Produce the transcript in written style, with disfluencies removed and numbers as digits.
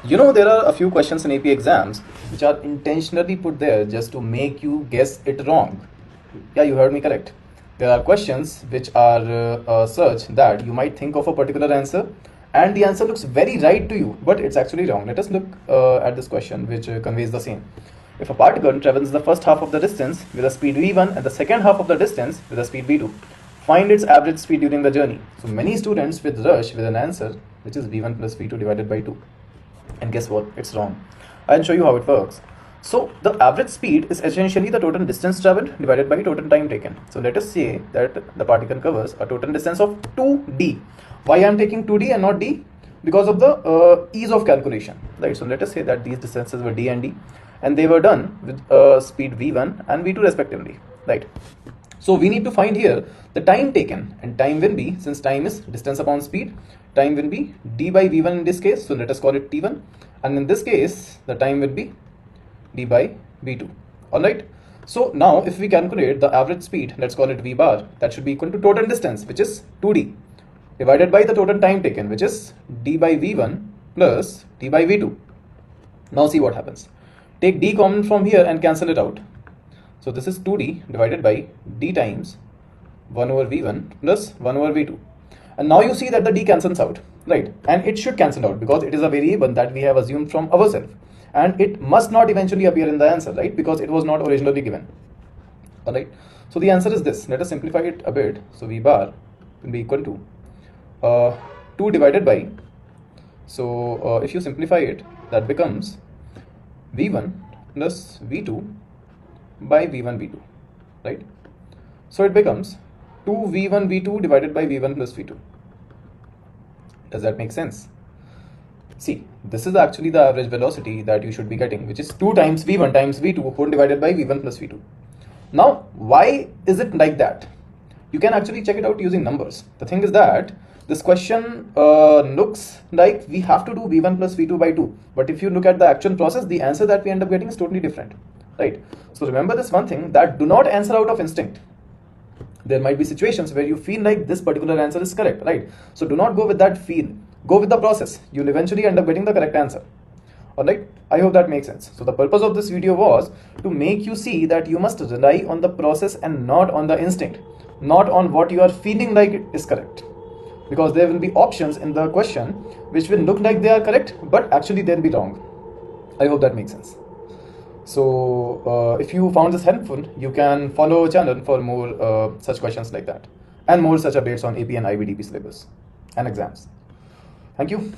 You know, there are a few questions in AP exams which are intentionally put there just to make you guess it wrong. Yeah, you heard me correct. There are questions which are such that you might think of a particular answer and the answer looks very right to you, but it's actually wrong. Let us look at this question which conveys the same. If a particle travels the first half of the distance with a speed v1 and the second half of the distance with a speed v2, find its average speed during the journey. So many students with rush with an answer which is v1 plus v2 divided by 2. And guess what? It's wrong. I'll show you how it works. So the average speed is essentially the total distance traveled divided by total time taken. So let us say that the particle covers a total distance of 2d. Why I'm taking 2d and not d? Because of the ease of calculation, right? So let us say that these distances were d and d, and they were done with speed v1 and v2 respectively, right? So we need to find here the time taken, and time will be, since time is distance upon speed, time will be d by v1 in this case, so let us call it t1, and in this case the time will be d by v2. Alright, so now if we calculate the average speed, let's call it v bar, that should be equal to total distance, which is 2d, divided by the total time taken, which is d by v1 plus d by v2. Now see what happens. Take d common from here and cancel it out. So this is 2d divided by d times 1 over v1 plus 1 over v2. And now you see that the d cancels out, right? And it should cancel out because it is a variable that we have assumed from ourselves. And it must not eventually appear in the answer, right? Because it was not originally given. Alright. So the answer is this. Let us simplify it a bit. So v bar will be equal to 2 divided by, so if you simplify it, that becomes v1 plus v2 by v1 v2, right? So it becomes 2v1 v2 divided by v1 plus v2. Does that make sense? See, this is actually the average velocity that you should be getting, which is 2 times v1 times v2 whole divided by v1 plus v2. Now, why is it like that? You can actually check it out using numbers. The thing is that this question looks like we have to do v1 plus v2 by 2. But if you look at the actual process, the answer that we end up getting is totally different, right? So remember this one thing, that do not answer out of instinct. There might be situations where you feel like this particular answer is correct, right? So do not go with that feel. Go with the process. You'll eventually end up getting the correct answer. Alright, I hope that makes sense. So the purpose of this video was to make you see that you must rely on the process and not on the instinct, not on what you are feeling like is correct. Because there will be options in the question which will look like they are correct, but actually they'll be wrong. I hope that makes sense. So if you found this helpful, you can follow our channel for more such questions like that and more such updates on AP and IBDP syllabus and exams. Thank you.